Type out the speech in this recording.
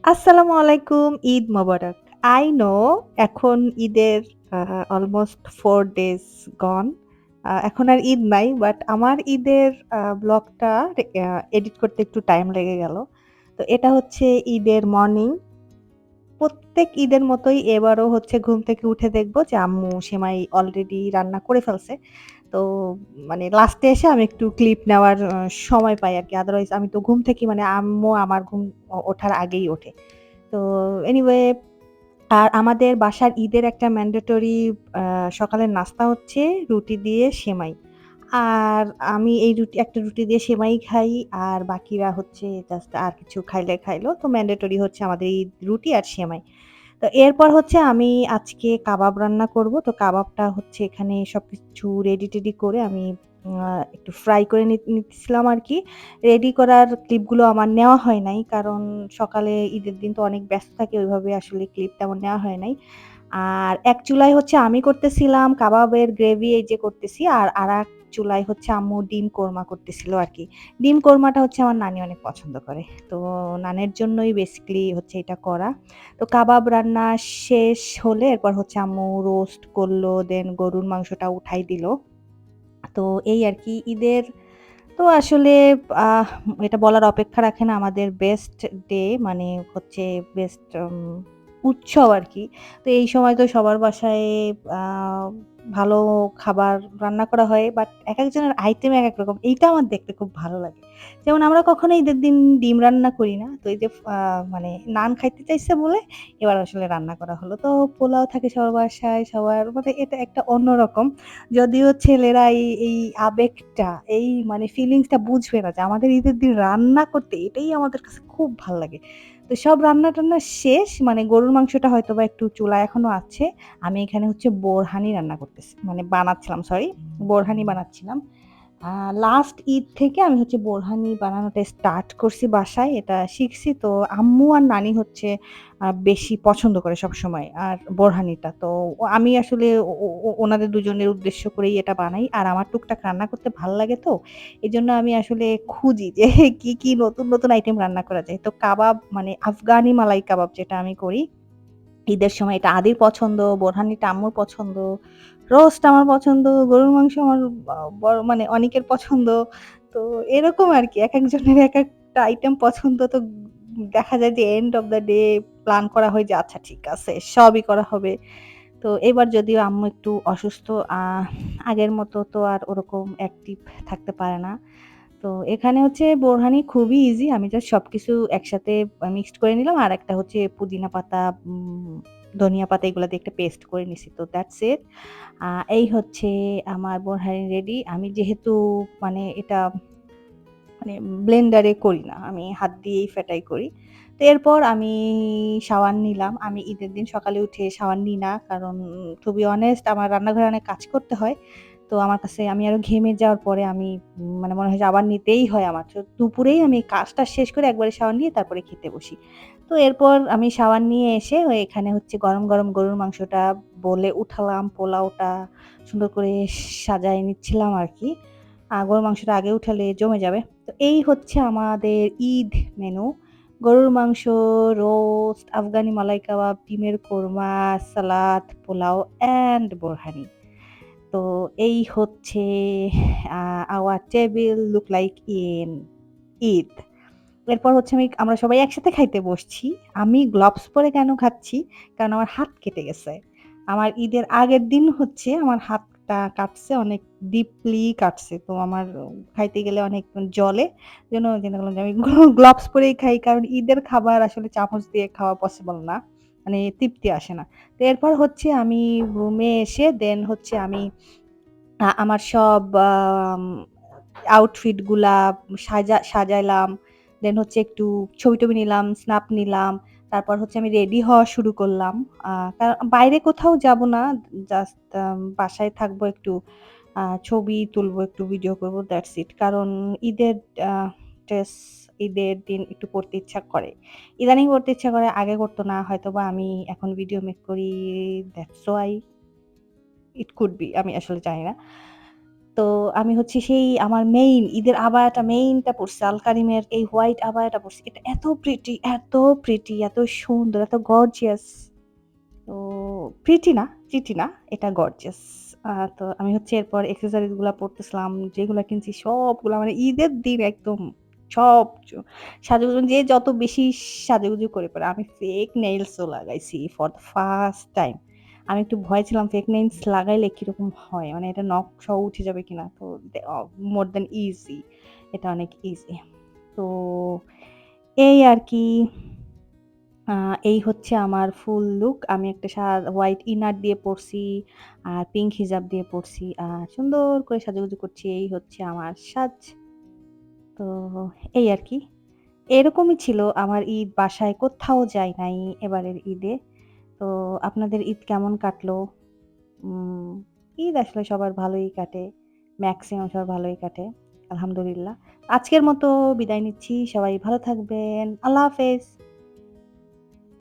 আসসালামু আলাইকুম। ঈদ মোবারক। I know এখন ঈদের অলমোস্ট 4 ডেজ গন। এখন আর ঈদ নাই। বাট আমার ঈদের ব্লগটা এডিট করতে একটু টাইম লেগে গেল। তো এটা হচ্ছে ঈদের মর্নিং। প্রত্যেক ঈদের মতোই এবারও হচ্ছে ঘুম থেকে উঠে দেখব যে আম্মু সেমাই অলরেডি রান্না করে ফেলছে। তো মানে লাস্টে এসে আমি একটু ক্লিপ নেওয়ার সময় পাই আরকি। আদারওয়াইজ আমি তো ঘুম থেকে মানে আম্মু আমার ঘুম ওঠার আগেই ওঠে। তো এনিওয়ে আর আমাদের বাসার ঈদের একটা ম্যান্ডেটরি আ সকালের নাস্তা হচ্ছে রুটি দিয়ে সেমাই। আর আমি এই একটা রুটি দিয়ে সেমাই খাই। আর বাকিরা হচ্ছে জাস্ট আর কিছু খাইলে খাইলো। তো ম্যান্ডেটরি হচ্ছে আমাদের এই রুটি আর সেমাই। তো এরপর হচ্ছে আমি আজকে কাবাব রান্না করব। তো কাবাবটা হচ্ছে এখানে সবকিছু রেডি-টেডি করে আমি একটু ফ্রাই করে নিতেছিলাম আরকি। রেডি করার ক্লিপগুলো আমার নেওয়া হয় নাই। কারণ সকালে ঈদের দিন তো অনেক ব্যস্ত থাকি ওইভাবে আসলে ক্লিপ তেমন নেওয়া হয় নাই। আর এক চুলায় হচ্ছে আমি করতেছিলাম কাবাবের গ্রেভি এই যে করতেছি। আর আরেক চুলায় হচ্ছে আম্মু ডিম কোরমা করতেছিল আরকি। ডিম কোরমাটা হচ্ছে আমার নানি অনেক পছন্দ করে। তো নানের জন্যই বেসিক্যালি হচ্ছে এটা করা। তো কাবাব রান্না শেষ হলে এরপর হচ্ছে আম্মু রোস্ট করল, দেন গরুর মাংসটা উঠাই দিল। তো এই আরকি ঈদের তো আসলে আহ এটা বলার অপেক্ষা রাখে না আমাদের বেস্ট ডে মানে হচ্ছে বেস্ট উৎসব আরকি। তো এই সময় তো সবার বাসায় আ ভালো খাবার রান্না করা হয়। বাট একেকজনের আইটেম একেক রকম। এইটা আমার দেখতে খুব ভালো লাগে। যেমন আমরা কখনো ঈদের দিন ডিম রান্না করি না। তো এই যে মানে নান খাইতে চাইছে বলে এবার আসলে রান্না করা হলো। তো পোলাও থাকে সবার বাসায়, সবার মানে এটা একটা অন্যরকম। যদিও ছেলেরা এই আবেগটা, এই মানে ফিলিংসটা বুঝবে না যে আমাদের ঈদের দিন রান্না করতে এটাই আমাদের কাছে খুব ভাল লাগে। তো সব রান্না-টান্না শেষ মানে গরুর মাংসটা হয়তোবা একটু চুলায় এখনো আছে। আমি এখানে হচ্ছে বোরহানি রান্না করতেছি। মানে বানাচ্ছিলাম সরি, বোরহানি বানাচ্ছিলাম। আ লাস্ট ঈদ থেকে আমি হচ্ছে বোরহানি বানানোটা স্টার্ট করছি বাসায়। এটা শিখছি। তো আম্মু আর নানি হচ্ছে বেশি পছন্দ করে সবসময়। আর বোরহানিটা। তো আমি আসলে ও ও ও ওনাদের দুজনের উদ্দেশ্য করেই এটা বানাই। আর আমার টুকটাক রান্না করতে ভাল লাগে তো। এজন্য আমি আসলে খুঁজি যে কি নতুন আইটেম রান্না করা যায়। তো কাবাব মানে আফগানি মালাই কাবাব যেটা আমি করি ঈদের সময় এটা আদির পছন্দ, বোরহানিটা আম্মুর পছন্দ, রোস্ট আমার পছন্দ, গরুর মাংস আমার বড় মানে অনেকের পছন্দ। তো এরকম আরকি একেকজনের একেকটা আইটেম পছন্দ তো দেখা যায় যে end of the day plan করা হয় যে আচ্ছা ঠিক আছে সবই করা হবে। তো এবার যদিও আম্মু একটু অসুস্থ আগের মতো তো আর ওরকম অ্যাক্টিভ থাকতে পারে না। তো এখানে হচ্ছে বোরহানি খুবই ইজি। আমি জাস্ট সবকিছু একসাথে মিক্সড করে নিলাম। আর একটা হচ্ছে পুদিনা পাতা, ধনিয়া পাতা এগুলা দিয়ে একটা পেস্ট করে নিছি। তো দ্যাটস ইট। আ এই হচ্ছে আমার বোরহানি রেডি। আমি যেহেতু মানে এটা মানে ব্লেন্ডারে করি না। আমি হাত দিয়েই ফেটাই করি। তো এরপর আমি শাওয়ার নিলাম। আমি ঈদের দিন সকালে উঠে শাওয়ার নিই না। কারণ টু বি অনেস্ট আমার রান্নাঘরে অনেক কাজ করতে হয়। তো আমার কাছে আমি আরো ঘেমে যাওয়ার পরে আমি মানে মনে হয় যে আবার নিতেই হয় আমার। তো দুপুরেই আমি কাজটা শেষ করে একবারে শাওয়ার নিয়ে তারপরে খেতে বসি। তো এরপর আমি শাওয়ার নিয়ে এসে এখানে হচ্ছে গরম গরুর মাংসটা বলে উঠালাম। পোলাওটা সুন্দর করে সাজায় নিচ্ছিলাম আরকি। গরুর মাংসটা আগে উঠালে জমে যাবে। তো এই হচ্ছে আমাদের ঈদ মেনু। গরুর মাংস, রোস্ট, আফগানি মালাই কাবাব, ডিমের কোরমা, সালাদ, পোলাও অ্যান্ড বোরহানি। তো এই হচ্ছে আ our table look like in Eid. এরপর হচ্ছে আমরা সবাই একসাথে খাইতে বসছি। আমি গ্লোভস পরে কেন খাচ্ছি? কারণ আমার হাত কেটে গেছে। আমার ঈদের আগের দিন হচ্ছে আমার হাতটা কাটছে, অনেক ডিপলি কাটছে। তো আমার খাইতে গেলে অনেক জ্বলে। এজন্য চিন্তা করলাম যে আমি গ্লোভস পরেই খাই। কারণ ঈদের খাবার আসলে চামচ দিয়ে খাওয়া পসিবল না। মানে তৃপ্তি আসে না। তো এরপর হচ্ছে আমি রুমে এসে দেন হচ্ছে আমি আমার সব আউটফিট গুলা সাজাইলাম। দেন হচ্ছে একটু ছবি-টবি নিলাম, স্ন্যাপ নিলাম। তারপর হচ্ছে আমি রেডি হওয়া শুরু করলাম। বাইরে কোথাও যাব না। জাস্ট বাসায় থাকবো একটু ছবি তুলবো, একটু ভিডিও করব দ্যাটস ইট। কারণ ঈদের আ ড্রেস ঈদের দিন একটু পড়তে ইচ্ছা করে। ইদানিং পড়তে ইচ্ছা করে, আগে করত না। হয়তোবা আমি এখন ভিডিও মেক করি that's why it could be আমি আসলে জানি না। তো আমি হচ্ছে সেই আমার মেইন ঈদের আবায়াটা মেইনটা পড়ছি। আল কারিমের এই হোয়াইট আবায়াটা পড়ছি। এটা এত প্রিটি, এত সুন্দর, এত গর্জিয়াস। তো প্রিটি না, এটা গর্জিয়াস। তো আমি হচ্ছে এরপর অ্যাক্সেসরিজ গুলা পড়তেছিলাম। যেগুলা কিনছি সবগুলা মানে ঈদের দিন একদম সব সাজুগুজু যে যত বেশি সাজুগুজু করে পারে। আমি ফেক নেইলস ও লাগাইছি ফর দ্যা ফার্স্ট টাইম। আমি একটু ভয় ছিলাম ফেক নেইলস লাগাইলে কিরকম হয়? মানে এটা নখ-সহ উঠে যাবে কিনা? তো মোর দ্যান ইজি। এটা অনেক ইজি। তো এই আরকি। আ এই হচ্ছে আমার ফুল লুক। আমি একটা হোয়াইট ইনার দিয়ে পড়ছি, আর পিঙ্ক হিজাব দিয়ে পড়ছি। আর সুন্দর করে সাজুগুজু করছি। এই হচ্ছে আমার সাজ। তো এই আরকি। এরকমই ছিল আমার ঈদ। বাসায় কোথাও যাই নাই এবারের ঈদে। তো আপনাদের ঈদ কেমন কাটলো? উম ঈদ আসলে সবার ভালোই কাটে। মেক্সিমাম সবার ভালোই কাটে। আলহামদুলিল্লাহ। আজকের মতো বিদায় নিচ্ছি। সবাই ভালো থাকবেন। আল্লাহ হাফেজ।